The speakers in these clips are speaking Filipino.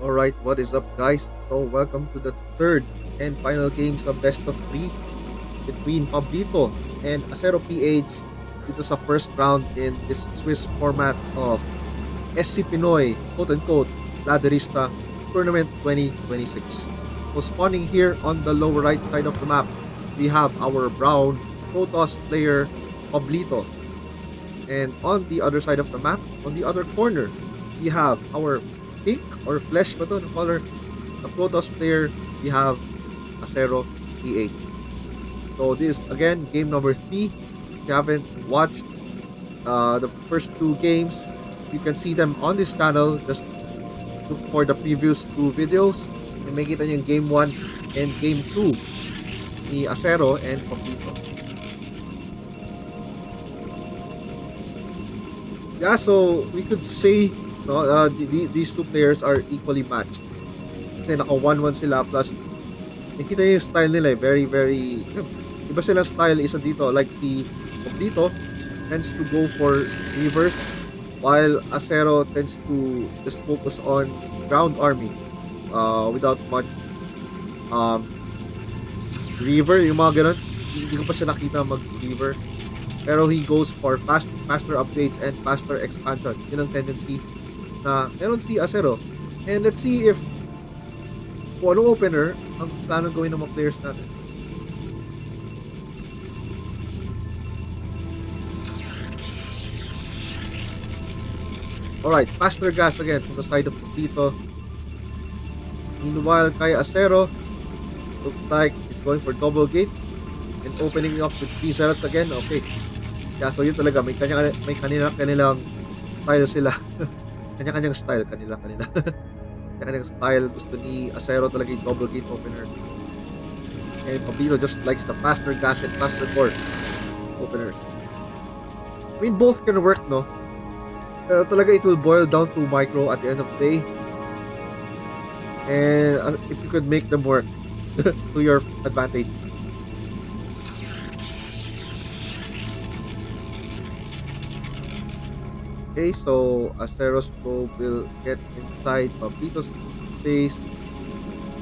Alright, what is up guys? So welcome to the third and final games of best of 3 between Pablito and AseroPH. Ito sa first round in this Swiss format of SC Pinoy, quote-unquote, Laderista Tournament 2026. So spawning here on the lower right side of the map, we have our brown Protoss player Pablito. And on the other side of the map, on the other corner, we have our pink or flesh ba to, color, the Protoss player, we have Acero PH. So this is again game number 3. If you haven't watched the first two games, you can see them on this channel. Just look for the previous two videos and makita nyo yung game 1 and game 2 ni Acero and Pablito. Yeah, so we could say no, these two players are equally matched. Kasi naka 1-1 sila, plus nakita yung style nila very iba silang style. Isa dito like si Pablito tends to go for reverse, while Acero tends to just focus on ground army without much reaver, yung mga ganun. Hindi ko pa siya nakita mag-reaver, pero he goes for faster upgrades and faster expansion. Yun ang tendency na meron si Acero. And let's see if kung anong opener ang planong gawin ng mga players natin. Alright, faster gas again from the side of Pablito. Meanwhile, kay Acero, looks like he's going for double gate and opening up with 3 zealots again. Okay. Yeah, so yun talaga, may kanilang style sila. Kanya-kanyang style, kanya-kanyang style. Gusto ni Acero talaga yung double gate opener. And Pablito just likes the faster gas and faster core opener. I mean, both can work, no? Talaga it will boil down to micro at the end of the day. And if you could make them work to your advantage. Okay, so Acero's probe will get inside Pablito's space.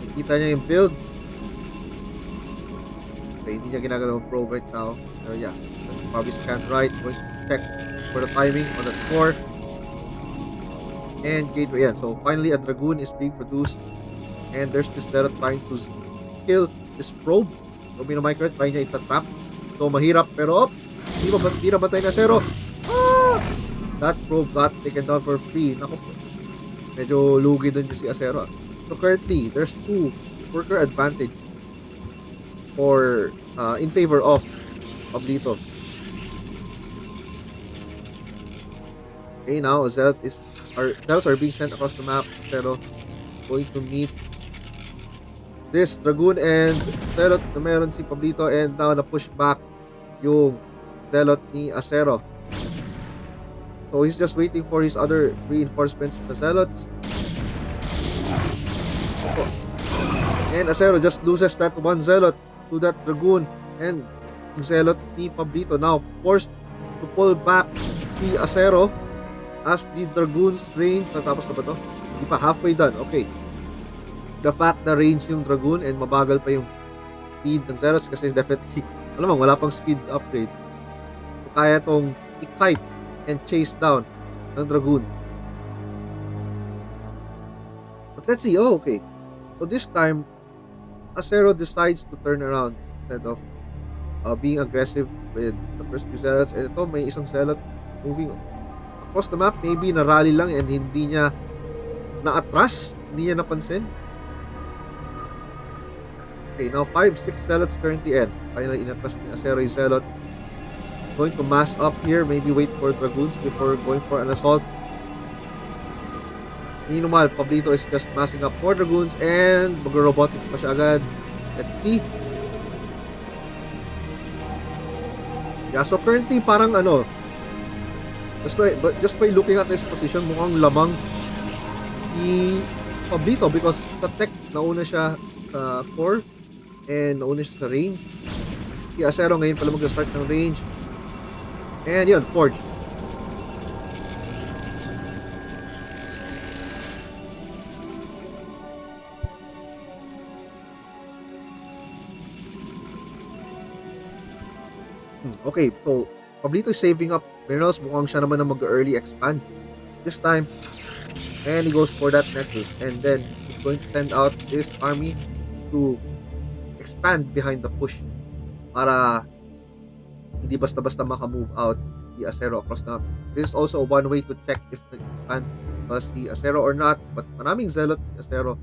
Nakikita niya yung build. Okay, hindi niya ginagawa yung probe right now. So yeah, probably scan right. Going to check for the timing on the score. And gateway, yeah. So finally a Dragoon is being produced. And there's this Zero trying to kill this probe. So minamicro, try niya itatrap. So mahirap, pero hindi na batay na Acero. That probe got taken down for free. Naku po. Medyo lugi dun yung si Acero. So currently, there's 2 worker advantage for in favor of Pablito. Okay, now zealots are being sent across the map. Acero going to meet this Dragoon and Zealot na meron si Pablito, and now na-push back yung Zealot ni Acero. So he's just waiting for his other reinforcements, the Zealots. And Acero just loses that one Zealot to that Dragoon. And yung Zealot ni Pablito now forced to pull back si Acero as the Dragoon's range. Natapos na ba to? Hindi pa, halfway done. Okay. The fact na range yung Dragoon and mabagal pa yung speed ng Zealots kasi definitely, alam mo, wala pang speed upgrade. So, kaya tong i-kite and chase down ng Dragoons. But let's see. Oh, okay. So this time, Acero decides to turn around instead of being aggressive with the first few Zealots. And ito, may isang Zealot moving across the map. Maybe na-rally lang and hindi niya na-atras. Hindi niya napansin. Okay, now 5-6 Zealots currently end. Finally, inatras ni Acero yung Zealot. Going to mass up here, maybe wait for Dragoons before going for an assault. Meanwhile, Pablito is just massing up more Dragoons and mag-robotics pa siya agad. Let's see. Yeah, so currently parang just by looking at this position, mukhang lamang si Pablito because sa tech, nauna siya sa core and nauna siya sa range. Si Acero ngayon pala mag-start ng range. And yun, Forge. Okay, so Pablito is saving up minerals. Mukhang siya naman na mag-early expand this time. And he goes for that Nexus. And then he's going to send out his army to expand behind the push para hindi basta-basta maka-move out si Acero across the map. This is also one way to check if nag-expand ba si Acero or not. But maraming Zealot si Acero.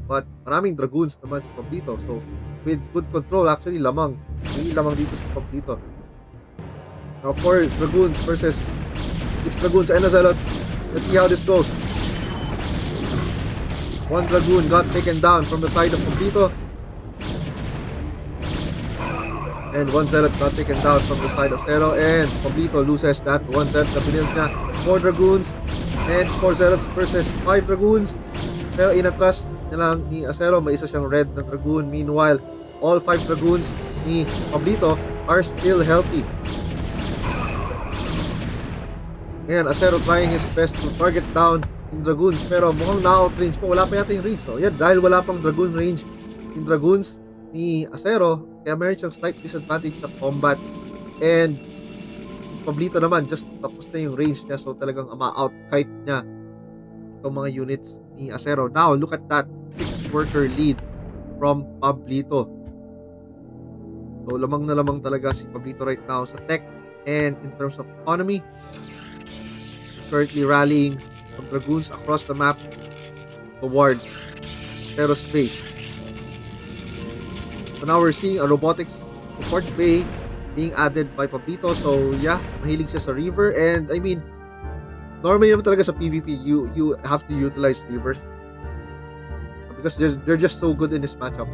But maraming Dragoons naman si Pablito. So, with good control, actually, lamang. Hindi lamang dito si Pablito. Now, 4 Dragoons versus 6 Dragoons and a Zealot. Let's see how this goes. 1 Dragoon got taken down from the side of Pablito. And 1 Zealot got taken down from the side of Acero. And Pablito loses that 1 Zealot na binild niya. 4 Dragoons and 4 Zealots versus 5 Dragoons. Pero inatras niya lang ni Acero. May isa siyang red na Dragoon. Meanwhile, all 5 Dragoons ni Pablito are still healthy. And Acero trying his best to target down yung Dragoons. Pero mukhang na-out range po. Wala pa yata yung range. So, yan, dahil wala pang Dragoon range yung Dragoons ni Acero, kaya meron siyang slight disadvantage sa combat. And Pablito naman, just tapos na yung range niya. So, talagang ma-out-kite niya itong mga units ni Acero. Now, look at that 6-worker lead from Pablito. So, lamang na lamang talaga si Pablito right now sa tech. And in terms of economy, currently rallying some Dragoons across the map towards Acero's base. So now we're seeing a robotics support bay being added by Pablito. So yeah, mahilig siya sa Reaver. And I mean, normally naman talaga sa PvP, you have to utilize Reavers because they're just so good in this matchup.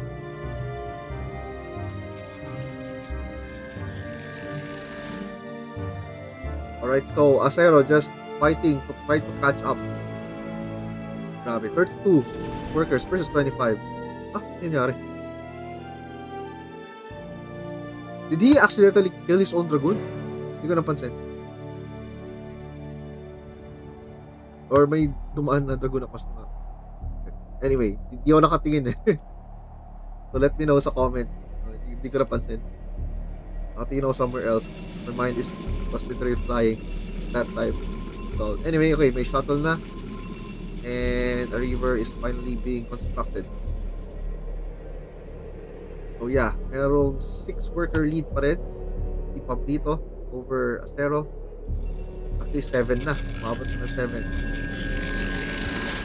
Alright, so Acero just fighting to try to catch up. Grabe, 32 workers versus 25. Ano nangyari? Did he accidentally kill his own Dragoon? Hindi ko napansin. Or may dumaan na Dragoon across the map. Anyway, hindi ako nakatingin eh. So let me know sa comments. Hindi ko napansin. Nakatingin ako somewhere else. My mind was literally flying that time. So anyway, okay, may shuttle na. And a river is finally being constructed. So yeah, merong 6-worker lead pa rin si Pablito over Acero. Actually 7 na. Umabot na 7.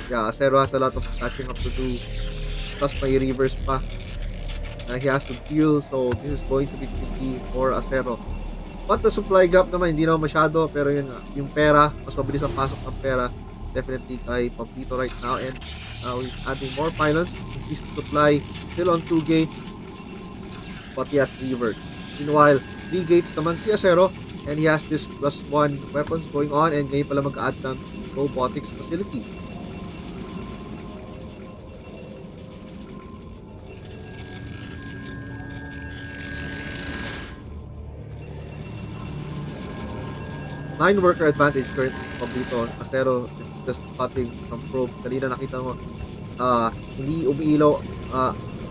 Yeah, Acero has a lot of catching up to do. Plus may rivers pa na he has to deal. So this is going to be tricky for Acero. But the supply gap naman, hindi naman masyado. Pero yun nga, yung pera, mas mabilis ang pasok ng pera. Definitely kay Pablito right now. And now he's adding more pylons. Increased supply. Still on 2 gates. But he has Reaver. Meanwhile, 3 gates naman si Acero. And he has this +1 weapons going on. And ngayon pala mag-add ng robotics facility. Nine-worker advantage currently Pablito. Acero is just cutting from probe. Kanina nakita mo, hindi umiilaw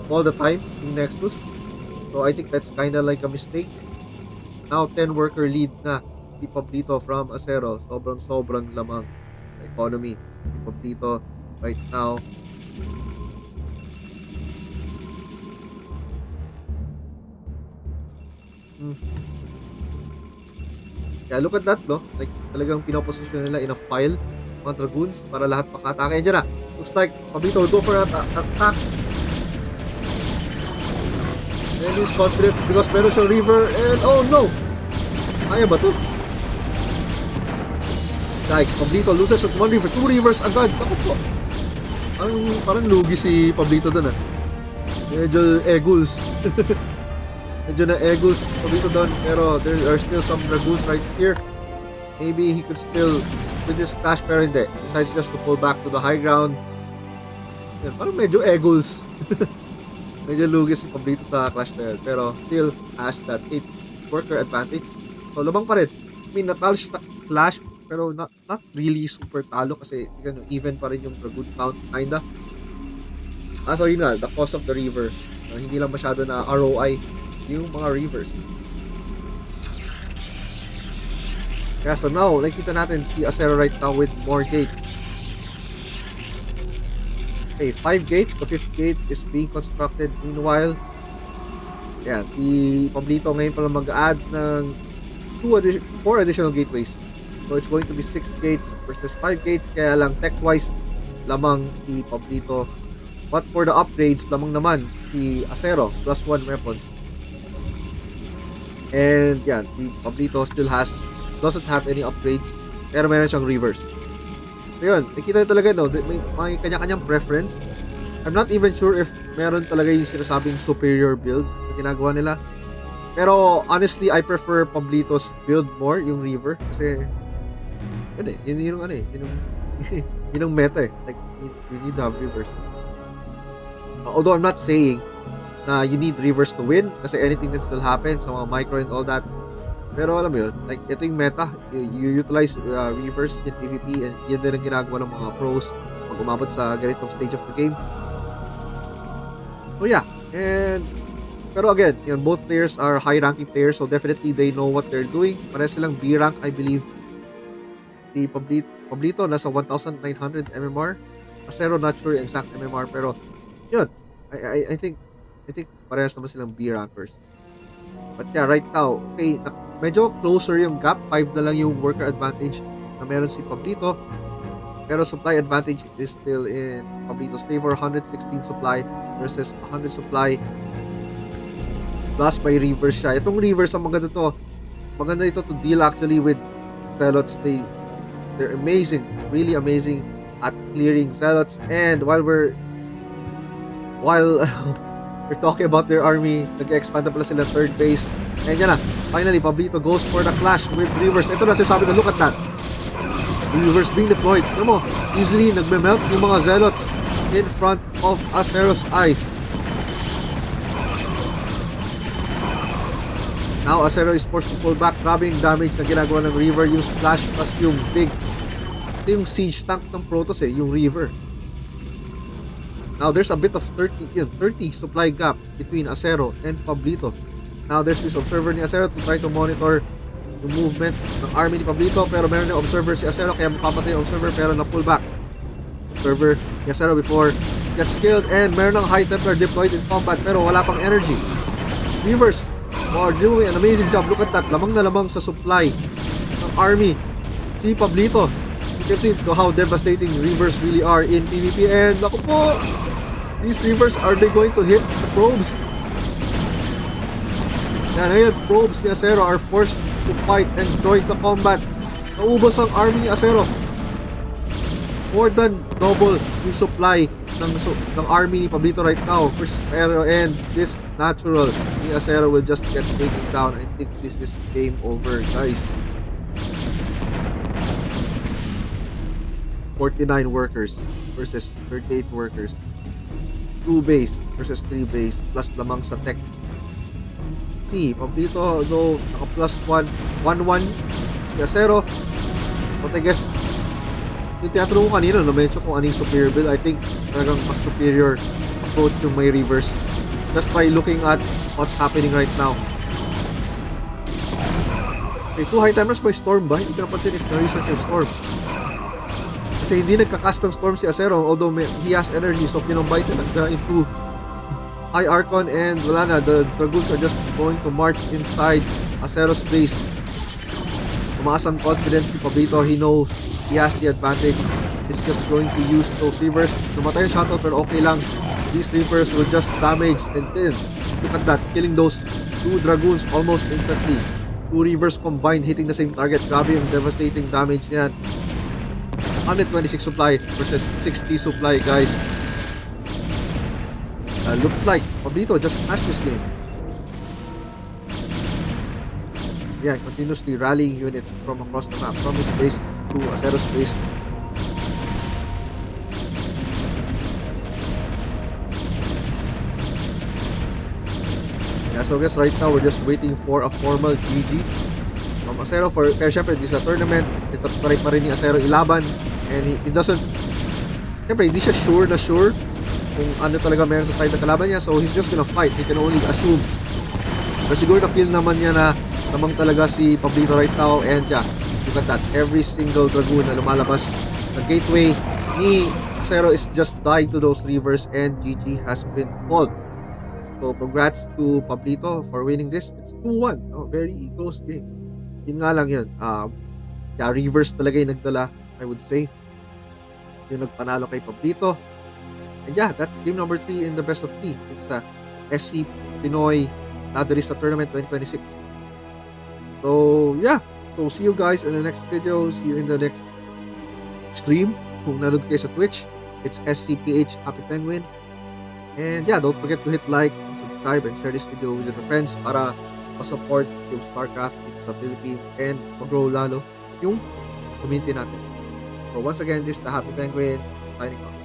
all the time yung Nexus. So I think that's kinda like a mistake. Now 10-worker lead na si Pablito from Acero. Sobrang lamang sa economy si Pablito right now. Yeah, look at that, no? Like, talagang pinoposisyon nila in a file mga Dragoons para lahat makatake. Diyan na. Looks like Pablito will go for an attack. And he's confident because meron siyang river. And oh no! Kaya ba to? Yikes, Pablito loses at 1 river. 2 rivers agad. Ako po. Parang lugi si Pablito dun ah. Medyo eguls. Medyo na eguls Pablito doon, pero there are still some Dragoons right here. Maybe he could still just stash, pero hindi. Decides just to pull back to the high ground. Yan, parang medyo eguls. Medyo lugi si Pablito sa Clash Royale, pero still has that 8-worker advantage. So lamang pa rin. I mean, natalo siya sa Clash, pero not really super talo kasi even pa rin yung Dragoon count, kinda. So yun nga, the cost of the river. Hindi lang masyado na ROI yung mga rivers. Kaya so now, nakita natin si Asero right now with more gates. Okay, 5 gates. The 5th gate is being constructed. Meanwhile, yeah, si Pablito ngayon pala mag-add ng 4 additional gateways. So it's going to be 6 gates versus 5 gates. Kaya lang tech-wise, lamang si Pablito. But for the upgrades, lamang naman si Asero, +1 weapons. And yan, si Pablito doesn't have any upgrades, pero meron siyang reverse. So yun, nakita nyo talaga, no, may kanya-kanyang preference. I'm not even sure if meron talaga yung sinasabing superior build na ginagawa nila. Pero honestly, I prefer Pablito's build more, yung Reaver. Kasi, yun yung meta eh. Like, you need to have Reavers. Although I'm not saying na you need Reavers to win, kasi anything can still happen sa mga micro and all that. Pero alam mo yun, like, ito yung meta. You utilize Reavers in PvP, and yun din ang ginagawa ng mga pros pag umabot sa ganitong stage of the game. So yeah, pero again, yun, both players are high-ranking players, so definitely they know what they're doing. Pares silang B-rank, I believe. Si Pablito nasa 1,900 MMR. Asero, not sure yung exact MMR, pero yun, I think parehas naman silang B-rankers. But yeah, right now, okay, medyo closer yung gap. 5 na lang yung worker advantage na meron si Pablito. Pero supply advantage is still in Pablito's favor. 116 supply versus 100 supply. Plus by reverse siya. Itong reverse, ang maganda ito to deal actually with zealots. They're amazing, really amazing at clearing zealots. And while we're talking about their army, nag-expand na pala sila third base. And yan na, finally, Pablito goes for the clash with Reavers. Ito na sinasabi na, look at that. Reavers being deployed. Alam mo, easily nagme-melt yung mga zealots in front of Asero's eyes. Now, Asero is forced to pull back. Grabe yung damage na ginagawa ng Reaver. Yung splash plus yung big. Ito yung siege tank ng Protoss yung Reaver. Now, there's a bit of 30 supply gap between Asero and Pablito. Now, there's this observer ni Asero to try to monitor yung movement ng army ni Pablito, pero meron yung observer si Asero, kaya mapapatay yung observer, pero na-pull back. Observer ni Asero before gets killed, and meron ng high Templar deployed in combat, pero wala pang energy. Reavers are doing an amazing job. Look at that, lamang na lamang sa supply ng army si Pablito. You can see how devastating Reavers really are in PvP, and naku po, these Reavers, are they going to hit the probes? Yan, ngayon, probes ni Asero are forced to fight and join the combat. Naubos ang army ni Asero. More than double yung supply ng army ni Pablito right now versus Asero, and this natural ni Asero will just get taken down. I think this is game over, guys. 49 workers versus 38 workers. 2 base versus 3 base plus lamang sa tech. Si Pablito, though naka plus 1-1 si Asero. But I guess yung tinatanong ko kanina, na-mention kung anong superior build, I think talagang mas superior approach yung may reverse just by looking at what's happening right now. Okay, 2 high timers by Storm ba? Hindi ko napansin if na-research yung Storm. Kasi hindi nagka-custom Storm si Asero, although he has energy, so pinombite na into high Archon, and wala na, the Dragoons are just going to march inside Asero's base. Tumaas ang confidence ni Pablito. He knows he has the advantage. He's just going to use those Reavers. Namatay yung shuttle, pero okay lang. These Reavers will just damage, and then look at that, killing those 2 Dragoons almost instantly. 2 Reavers combined hitting the same target. Grabe yung devastating damage yan. 126 supply versus 60 supply, guys. Looks like Pablito just has this game. Yeah, continuously rallying units from across the map, from his base to Asero's base. Yeah, so I guess right now we're just waiting for a formal GG from Asero. Kaya syempre, this is a tournament. Ito pa rin ni Asero ilaban, and he doesn't, syempre hindi siya sure kung ano talaga meron sa side ng kalaban niya, so he's just gonna fight. He can only assume. Pero siguro na feel naman niya na namang talaga si Pablito right now, and yeah, Look at that. Every single Dragoon na lumalabas sa gateway ni Acero is just dying to those rivers, and GG has been called. So congrats to Pablito for winning this. It's 2-1. Oh, very close game. Yun nga lang yun. Yeah, rivers talaga yung nagdala, I would say. Yung nagpanalo kay Pablito. And yeah, that's game number 3 in the best of 3. It's SC Pinoy Nadarista Tournament 2026. So yeah. So see you guys in the next video. See you in the next stream. Kung nanood kayo sa Twitch, it's SCPH Happy Penguin. And yeah, don't forget to hit like and subscribe and share this video with your friends para ma-support yung StarCraft dito sa Philippines and mag-grow lalo yung community natin. So once again, this is the Happy Penguin signing off.